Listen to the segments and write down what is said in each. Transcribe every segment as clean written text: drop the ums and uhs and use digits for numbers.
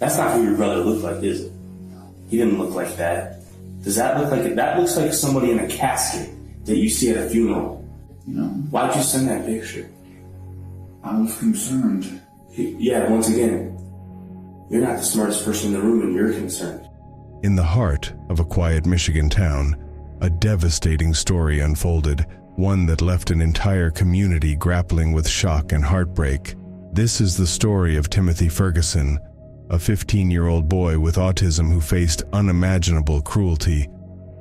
That's not who your brother looked like, is it? He didn't look like that. Does that look like it? That looks like somebody in a casket that you see at a funeral. No. Why'd you send that picture? I was concerned. Yeah, once again, you're not the smartest person in the room and you're concerned. In the heart of a quiet Michigan town, a devastating story unfolded, one that left an entire community grappling with shock and heartbreak. This is the story of Timothy Ferguson, a 15-year-old boy with autism who faced unimaginable cruelty,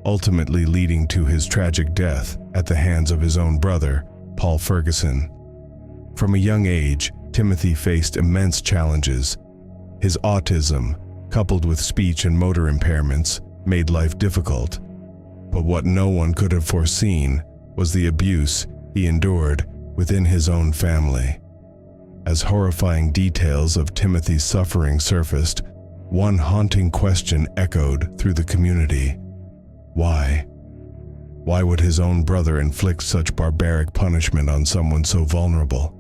ultimately leading to his tragic death at the hands of his own brother, Paul Ferguson. From a young age, Timothy faced immense challenges. His autism, coupled with speech and motor impairments, made life difficult. But what no one could have foreseen was the abuse he endured within his own family. As horrifying details of Timothy's suffering surfaced, one haunting question echoed through the community. Why? Why would his own brother inflict such barbaric punishment on someone so vulnerable?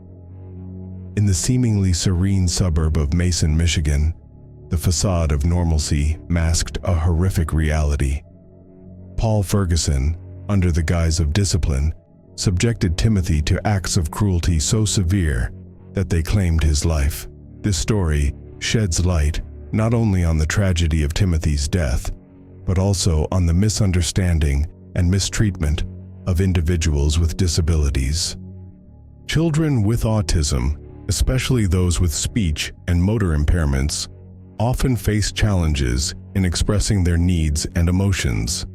In the seemingly serene suburb of Mason, Michigan, the facade of normalcy masked a horrific reality. Paul Ferguson, under the guise of discipline, subjected Timothy to acts of cruelty so severe that they claimed his life. This story sheds light not only on the tragedy of Timothy's death, but also on the misunderstanding and mistreatment of individuals with disabilities. Children with autism, especially those with speech and motor impairments, often face challenges in expressing their needs and emotions.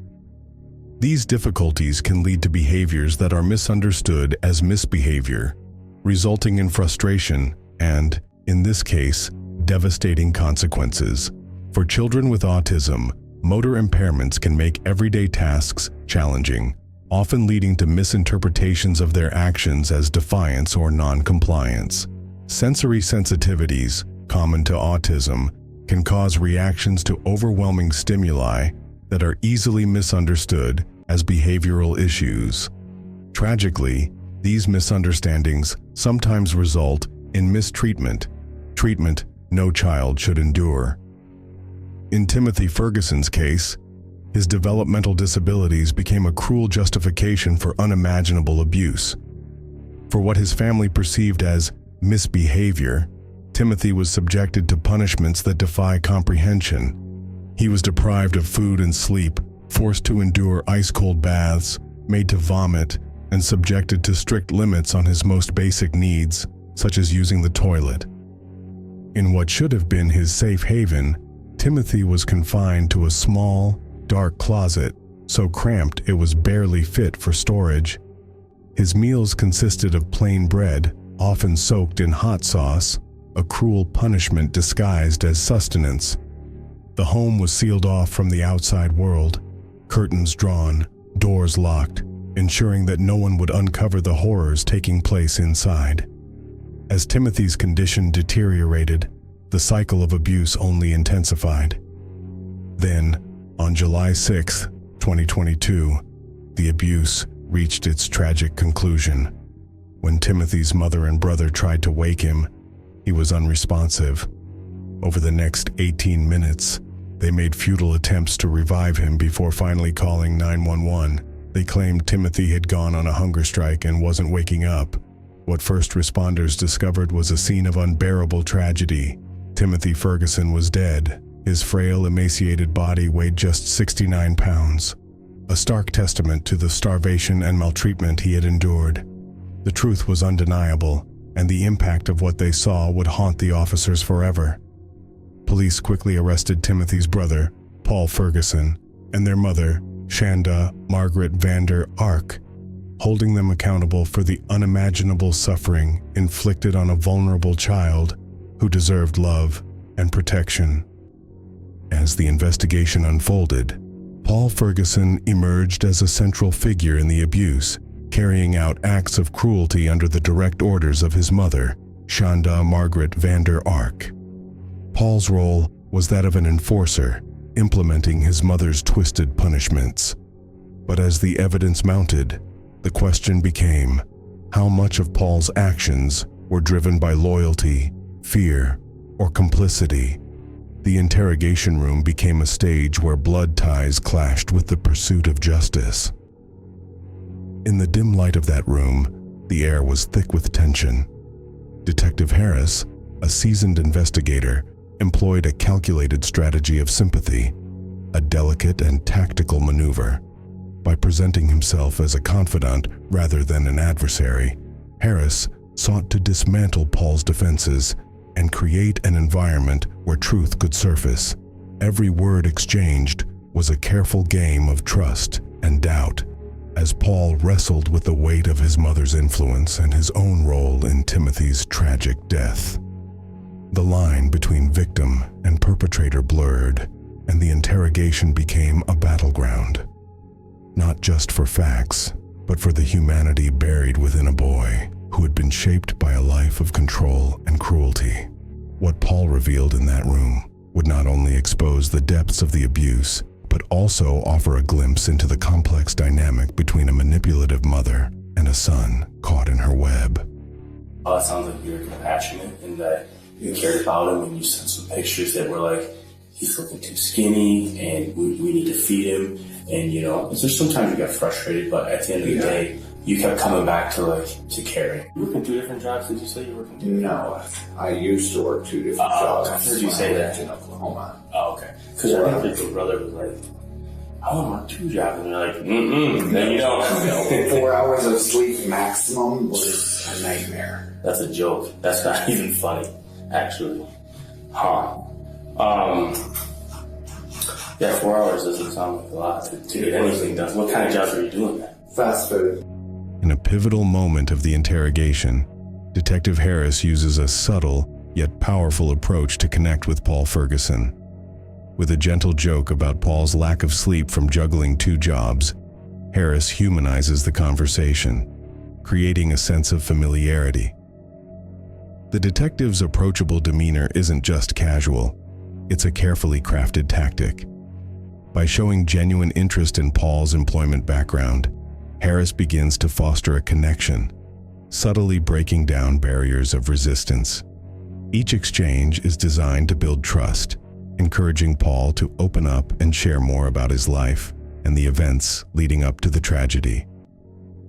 These difficulties can lead to behaviors that are misunderstood as misbehavior, resulting in frustration and, in this case, devastating consequences. For children with autism, motor impairments can make everyday tasks challenging, often leading to misinterpretations of their actions as defiance or non-compliance. Sensory sensitivities, common to autism, can cause reactions to overwhelming stimuli that are easily misunderstood as behavioral issues. Tragically, these misunderstandings sometimes result in mistreatment, treatment no child should endure. In Timothy Ferguson's case, his developmental disabilities became a cruel justification for unimaginable abuse. For what his family perceived as misbehavior, Timothy was subjected to punishments that defy comprehension. He was deprived of food and sleep, forced to endure ice-cold baths, made to vomit, and subjected to strict limits on his most basic needs, such as using the toilet. In what should have been his safe haven, Timothy was confined to a small, dark closet, so cramped it was barely fit for storage. His meals consisted of plain bread, often soaked in hot sauce, a cruel punishment disguised as sustenance. The home was sealed off from the outside world, curtains drawn, doors locked, ensuring that no one would uncover the horrors taking place inside. As Timothy's condition deteriorated, the cycle of abuse only intensified. Then, on July 6, 2022, the abuse reached its tragic conclusion. When Timothy's mother and brother tried to wake him, he was unresponsive. Over the next 18 minutes, they made futile attempts to revive him before finally calling 911. They claimed Timothy had gone on a hunger strike and wasn't waking up. What first responders discovered was a scene of unbearable tragedy. Timothy Ferguson was dead. His frail, emaciated body weighed just 69 pounds, a stark testament to the starvation and maltreatment he had endured. The truth was undeniable, and the impact of what they saw would haunt the officers forever. Police quickly arrested Timothy's brother, Paul Ferguson, and their mother, Shanda Margaret Vander Ark, holding them accountable for the unimaginable suffering inflicted on a vulnerable child who deserved love and protection. As the investigation unfolded, Paul Ferguson emerged as a central figure in the abuse, carrying out acts of cruelty under the direct orders of his mother, Shanda Margaret Vander Ark. Paul's role was that of an enforcer, implementing his mother's twisted punishments. But as the evidence mounted, the question became, how much of Paul's actions were driven by loyalty, fear, or complicity? The interrogation room became a stage where blood ties clashed with the pursuit of justice. In the dim light of that room, the air was thick with tension. Detective Harris, a seasoned investigator, employed a calculated strategy of sympathy, a delicate and tactical maneuver. By presenting himself as a confidant rather than an adversary, Harris sought to dismantle Paul's defenses and create an environment where truth could surface. Every word exchanged was a careful game of trust and doubt, as Paul wrestled with the weight of his mother's influence and his own role in Timothy's tragic death. The line between victim and perpetrator blurred, and the interrogation became a battleground, not just for facts, but for the humanity buried within a boy who had been shaped by a life of control and cruelty. What Paul revealed in that room would not only expose the depths of the abuse, but also offer a glimpse into the complex dynamic between a manipulative mother and a son caught in her web. Oh, it sounds like you were compassionate and that you cared about him, and you sent some pictures that were like, he's looking too skinny and we need to feed him. And you know, there's sometimes you get frustrated, but at the end of the day, you kept coming back to caring. You working 2 different jobs? Did you say you were working 2 different jobs? No, I used to work 2 different jobs. I heard you say that. In Oklahoma. Oh, okay. Because I think your brother was like, I want to work 2 jobs. And you're like, no, you don't. 4 hours of sleep maximum was a nightmare. That's a joke. That's not even funny, actually. Huh. Yeah, 4 hours doesn't sound like a lot to get anything done. What kind of jobs are you doing then? Fast food. In a pivotal moment of the interrogation, Detective Harris uses a subtle yet powerful approach to connect with Paul Ferguson. With a gentle joke about Paul's lack of sleep from juggling 2 jobs, Harris humanizes the conversation, creating a sense of familiarity. The detective's approachable demeanor isn't just casual, it's a carefully crafted tactic. By showing genuine interest in Paul's employment background, Harris begins to foster a connection, subtly breaking down barriers of resistance. Each exchange is designed to build trust, encouraging Paul to open up and share more about his life and the events leading up to the tragedy.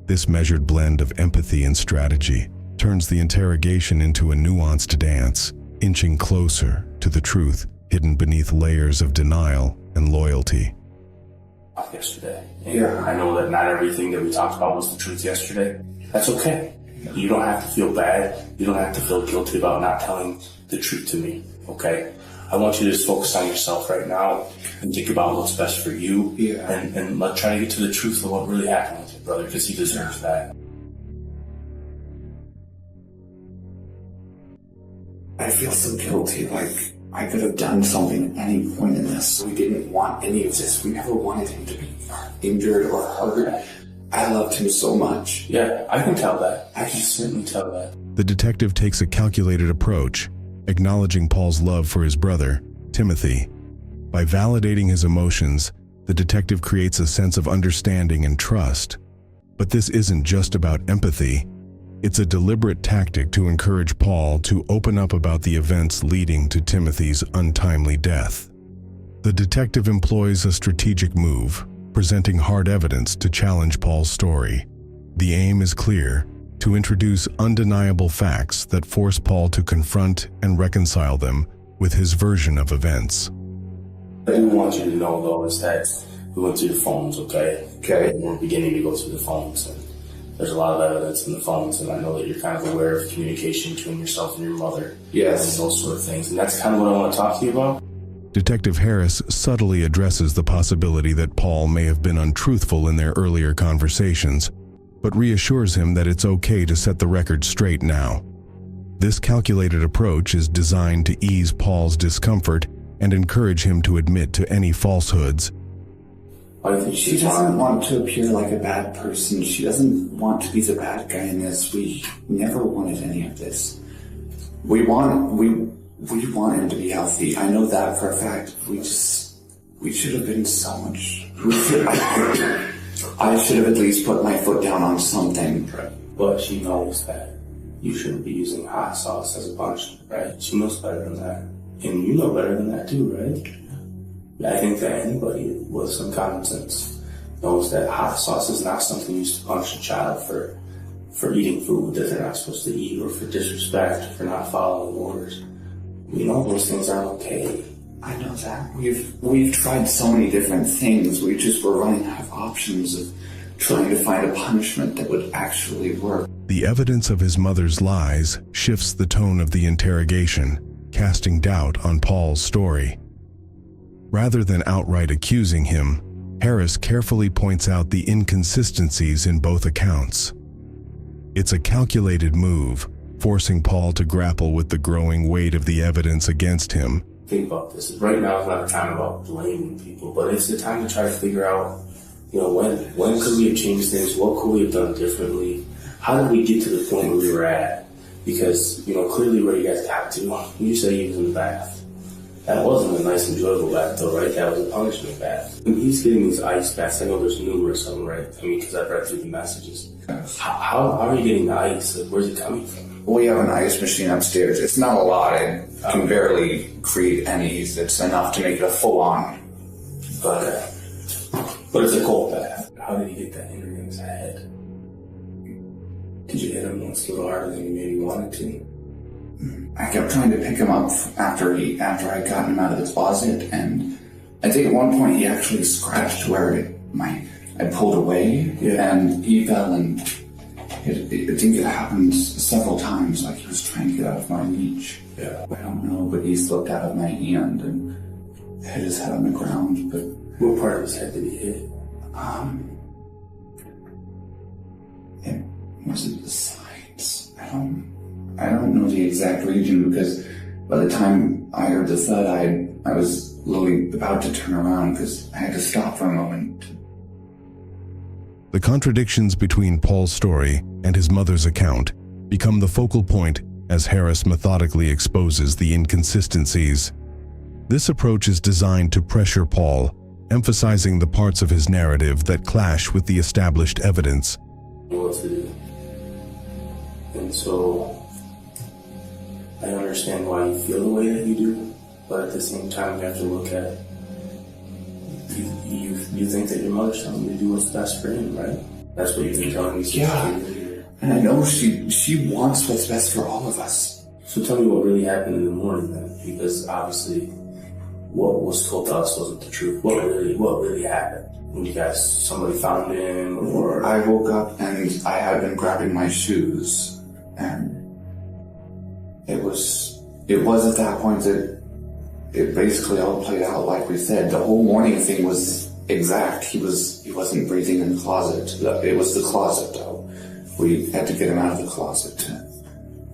This measured blend of empathy and strategy turns the interrogation into a nuanced dance, inching closer to the truth hidden beneath layers of denial and loyalty. Yesterday. And I know that not everything that we talked about was the truth yesterday. That's okay. You don't have to feel bad. You don't have to feel guilty about not telling the truth to me, okay? I want you to just focus on yourself right now and think about what's best for you. And let's try to get to the truth of what really happened with your brother, because he deserves that. I feel so guilty, like I could have done something at any point in this. We didn't want any of this. We never wanted him to be injured or hurt. I loved him so much. Yeah, I can tell that. I can certainly tell that. The detective takes a calculated approach, acknowledging Paul's love for his brother, Timothy. By validating his emotions, the detective creates a sense of understanding and trust. But this isn't just about empathy. It's a deliberate tactic to encourage Paul to open up about the events leading to Timothy's untimely death. The detective employs a strategic move, presenting hard evidence to challenge Paul's story. The aim is clear: to introduce undeniable facts that force Paul to confront and reconcile them with his version of events. What I do want you to know, though, is that we went through the phones, okay? And we're beginning to go through the phones. And there's a lot of evidence in the phones, and I know that you're kind of aware of communication between yourself and your mother. Yes. And those sort of things. And that's kind of what I want to talk to you about. Detective Harris subtly addresses the possibility that Paul may have been untruthful in their earlier conversations, but reassures him that it's okay to set the record straight now. This calculated approach is designed to ease Paul's discomfort and encourage him to admit to any falsehoods. She doesn't want to appear like a bad person. She doesn't want to be the bad guy in this. We never wanted any of this. We want him to be healthy. I know that for a fact. We should have been so much. I should have at least put my foot down on something. Right. But she knows that you shouldn't be using hot sauce as a punishment, right? She knows better than that. And you know better than that too, right? I think that anybody with some common sense knows that hot sauce is not something used to punish a child for eating food that they're not supposed to eat, or for disrespect, or for not following orders. We know those things aren't okay. I know that. We've tried so many different things. We just were running out of options of trying to find a punishment that would actually work. The evidence of his mother's lies shifts the tone of the interrogation, casting doubt on Paul's story. Rather than outright accusing him, Harris carefully points out the inconsistencies in both accounts. It's a calculated move, forcing Paul to grapple with the growing weight of the evidence against him. Think about this. Right now is not a time about blaming people, but it's the time to try to figure out, when could we have changed things? What could we have done differently? How did we get to the point where we were at? Because, clearly where you guys got to, you say he was in the bath. That wasn't a nice, enjoyable bath, though, right? That was a punishment bath. And he's getting these ice baths. I know there's numerous of them, right? Because I've read through the messages. How are you getting the ice? Like, where's it coming from? We have an ice machine upstairs. It's not a lot. It can barely create any. It's enough to make it a full-on. But it's a cold bath. How did he get that injury in his head? Did you hit him once a little harder than you maybe wanted to? I kept trying to pick him up after I got him out of the closet, and I think at one point he actually scratched where I pulled away, and he fell, and I think it happened several times, like he was trying to get out of my reach. Yeah. I don't know, but he slipped out of my hand and hit his head on the ground. But what part of his head did he hit? It wasn't the sides. I don't know the exact region, because by the time I heard the thud, I was literally about to turn around because I had to stop for a moment. The contradictions between Paul's story and his mother's account become the focal point as Harris methodically exposes the inconsistencies. This approach is designed to pressure Paul, emphasizing the parts of his narrative that clash with the established evidence. What to do. And so I understand why you feel the way that you do, but at the same time you have to look at you think that your mother's telling you to do what's best for him, right? That's what you've been telling me. Yeah, and I know she wants what's best for all of us. So tell me what really happened in the morning then, because obviously what was told to us wasn't the truth. What really happened? When somebody found him, or I woke up and I had been grabbing my shoes, and it was at that point that it basically all played out like we said. The whole morning thing was exact. He wasn't breathing in the closet. It was the closet, though. We had to get him out of the closet to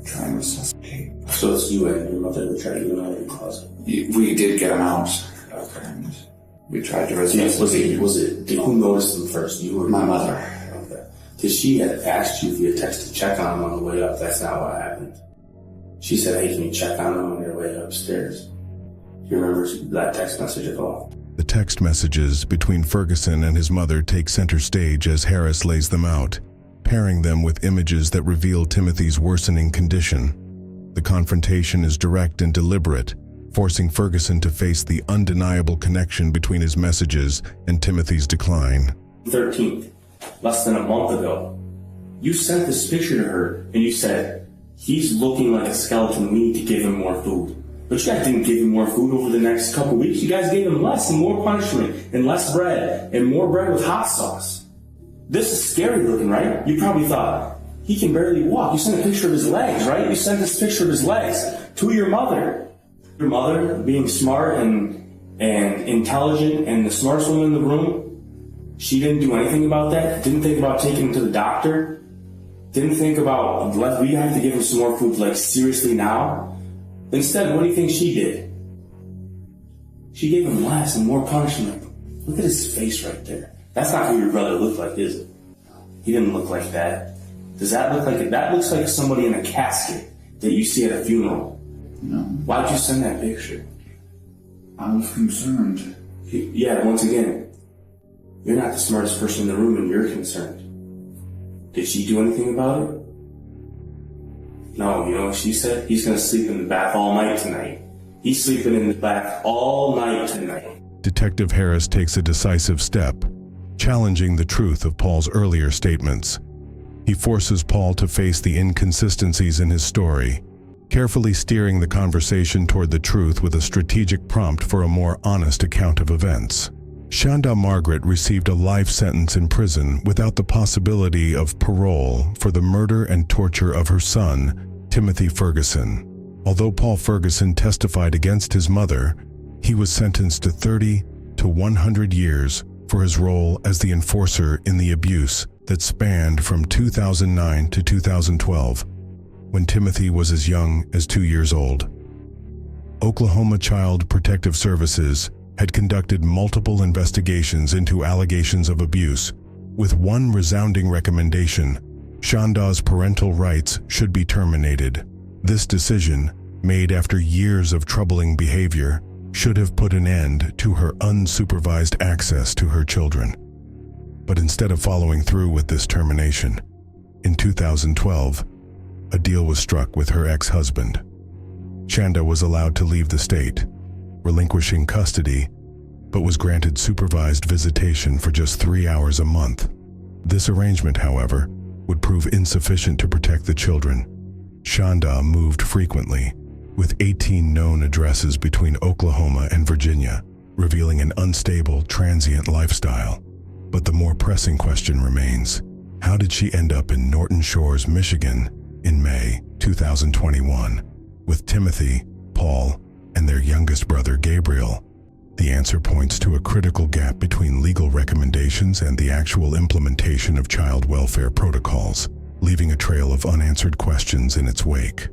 try and resuscitate. So it's you and your mother that tried to get him out of the closet? We did get him out. Okay. And we tried to resuscitate. Who noticed him first? You or my mother? Okay. Did she have asked you via text to check on him on the way up? That's not what happened. She said, "Hey, can you check on him on your way upstairs?" Do you remember that text message at all? The text messages between Ferguson and his mother take center stage as Harris lays them out, pairing them with images that reveal Timothy's worsening condition. The confrontation is direct and deliberate, forcing Ferguson to face the undeniable connection between his messages and Timothy's decline. 13th, less than a month ago, you sent this picture to her and you said, "He's looking like a skeleton, we need to give him more food." But you guys didn't give him more food over the next couple weeks. You guys gave him less and more punishment and less bread and more bread with hot sauce. This is scary looking, right? You probably thought, he can barely walk. You sent a picture of his legs, right? You sent this picture of his legs to your mother. Your mother, being smart and intelligent and the smartest woman in the room, she didn't do anything about that. Didn't think about taking him to the doctor. Didn't think about, we have to give him some more food, like seriously now. Instead, what do you think she did? She gave him less and more punishment. Look at his face right there. That's not who your brother looked like, is it? He didn't look like that. Does that look like it? That looks like somebody in a casket that you see at a funeral. No. Why'd you send that picture? I was concerned. Yeah, once again, you're not the smartest person in the room and you're concerned. Did she do anything about it? No, you know what she said? He's gonna sleep in the bath all night tonight. He's sleeping in the back all night tonight. Detective Harris takes a decisive step, challenging the truth of Paul's earlier statements. He forces Paul to face the inconsistencies in his story, carefully steering the conversation toward the truth with a strategic prompt for a more honest account of events. Shanda Margaret received a life sentence in prison without the possibility of parole for the murder and torture of her son, Timothy Ferguson. Although Paul Ferguson testified against his mother, he was sentenced to 30 to 100 years for his role as the enforcer in the abuse that spanned from 2009 to 2012, when Timothy was as young as 2 years old. Oklahoma Child Protective Services had conducted multiple investigations into allegations of abuse, with one resounding recommendation: Shanda's parental rights should be terminated. This decision, made after years of troubling behavior, should have put an end to her unsupervised access to her children. But instead of following through with this termination, in 2012, a deal was struck with her ex-husband. Shanda was allowed to leave the state, relinquishing custody, but was granted supervised visitation for just 3 hours a month. This arrangement, however, would prove insufficient to protect the children. Shanda moved frequently, with 18 known addresses between Oklahoma and Virginia, revealing an unstable, transient lifestyle. But the more pressing question remains: how did she end up in Norton Shores, Michigan, in May 2021, with Timothy, Paul, and their youngest brother Gabriel? The answer points to a critical gap between legal recommendations and the actual implementation of child welfare protocols, leaving a trail of unanswered questions in its wake.